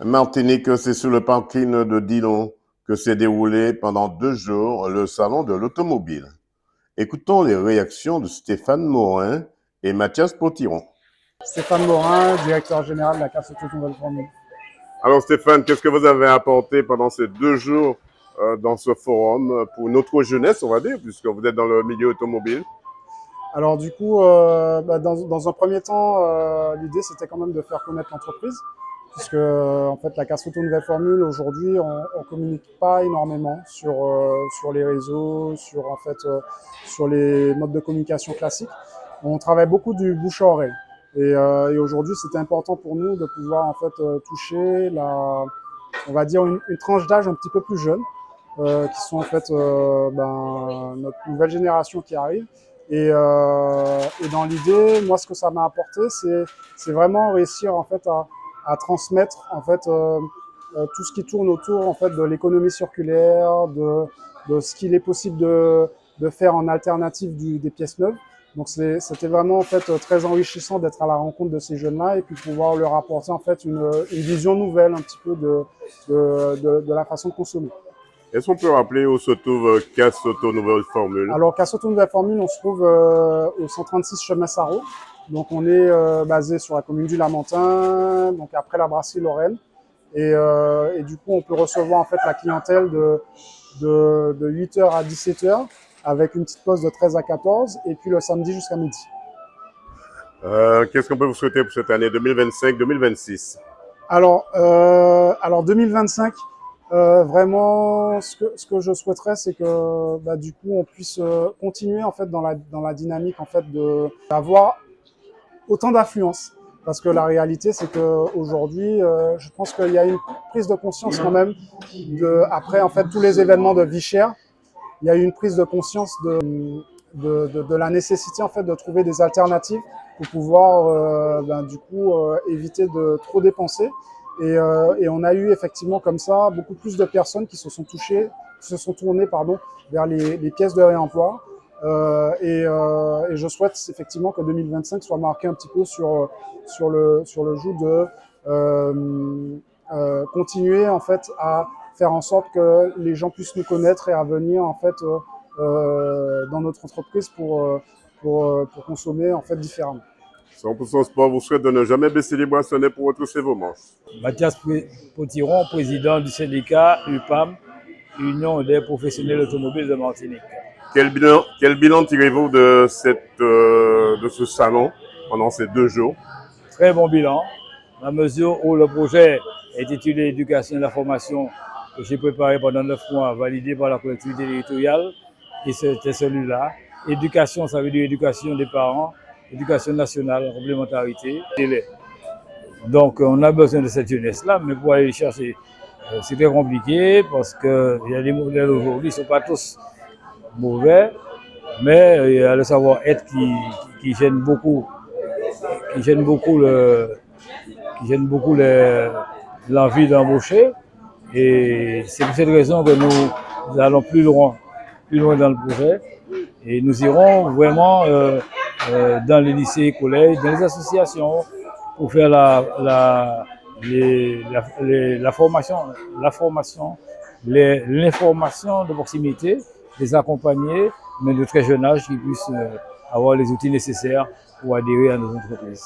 Martinique, c'est sur le parking de Dillon que s'est déroulé pendant 2 jours le salon de l'automobile. Écoutons les réactions de Stéphane Morin et Mathias Potiron. Stéphane Morin, directeur général de la Casse Auto Nouvelle Formule. Alors Stéphane, qu'est-ce que vous avez apporté pendant ces 2 jours dans ce forum pour notre jeunesse, on va dire, puisque vous êtes dans le milieu automobile? Alors du coup, dans un premier temps, l'idée c'était quand même de faire connaître l'entreprise, puisque en fait la Casse Auto Nouvelle Formule aujourd'hui, on communique pas énormément sur les réseaux, sur les modes de communication classiques. On travaille beaucoup du bouche à oreille. Et aujourd'hui, c'était important pour nous de pouvoir en fait toucher on va dire une tranche d'âge un petit peu plus jeune, qui sont en fait notre nouvelle génération qui arrive. Et dans l'idée, moi, ce que ça m'a apporté, c'est vraiment réussir en fait à transmettre en fait tout ce qui tourne autour en fait de l'économie circulaire, de ce qu'il est possible de faire en alternative des pièces neuves. Donc c'était vraiment en fait très enrichissant d'être à la rencontre de ces jeunes-là et puis pouvoir leur apporter en fait une vision nouvelle un petit peu de la façon de consommer. Est-ce qu'on peut rappeler où se trouve Casse Auto Nouvelle Formule? Alors, Casse Auto Nouvelle Formule, on se trouve au 136 chemin Sarro. Donc, on est basé sur la commune du Lamentin, donc après la brasserie Lorraine. Et du coup, on peut recevoir en fait la clientèle de 8h à 17h avec une petite pause de 13 à 14 et puis le samedi jusqu'à midi. Qu'est-ce qu'on peut vous souhaiter pour cette année 2025-2026? Alors 2025, vraiment, ce que je souhaiterais, c'est que du coup, on puisse continuer en fait dans la dynamique en fait d'avoir autant d'affluence. Parce que la réalité, c'est qu'aujourd'hui, je pense qu'il y a une prise de conscience quand même après en fait tous les événements de vie chère, il y a eu une prise de conscience de la nécessité en fait de trouver des alternatives pour pouvoir du coup éviter de trop dépenser. Et on a eu effectivement comme ça beaucoup plus de personnes qui se sont tournées vers les pièces de réemploi. Et je souhaite effectivement que 2025 soit marqué un petit peu sur le joug de continuer en fait à faire en sorte que les gens puissent nous connaître et à venir en fait dans notre entreprise pour consommer en fait différemment. 100% Sport vous souhaite de ne jamais baisser les boissonnets pour retrousser vos manches. Mathias Potiron, président du syndicat UPAM, Union des professionnels automobiles de Martinique. Quel bilan tirez-vous de ce salon pendant ces 2 jours? Très bon bilan, à mesure où le projet est intitulé Éducation et la formation que j'ai préparé pendant 9 mois, validé par la collectivité territoriale, et c'était celui-là. Éducation, ça veut dire éducation des parents, éducation nationale, complémentarité, délai. Donc on a besoin de cette jeunesse-là, mais pour aller les chercher, c'est très compliqué parce qu'il y a des modèles aujourd'hui, ils ne sont pas tous mauvais, mais il y a le savoir-être qui gêne beaucoup, qui gêne beaucoup l'envie d'embaucher. Et c'est pour cette raison que nous allons plus loin dans le projet. Et nous irons vraiment dans les lycées, collèges, dans les associations pour faire l'information de proximité, les accompagner, mais de très jeune âge, qui puissent avoir les outils nécessaires pour adhérer à nos entreprises.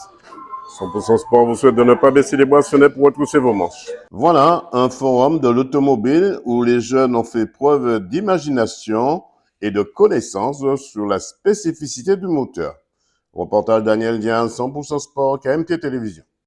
100% Sport vous souhaite de ne pas baisser les boissonnets pour retrousser vos manches. Voilà un forum de l'automobile où les jeunes ont fait preuve d'imagination et de connaissances sur la spécificité du moteur. Reportage Daniel Dian, 100% Sport, KMT Télévision.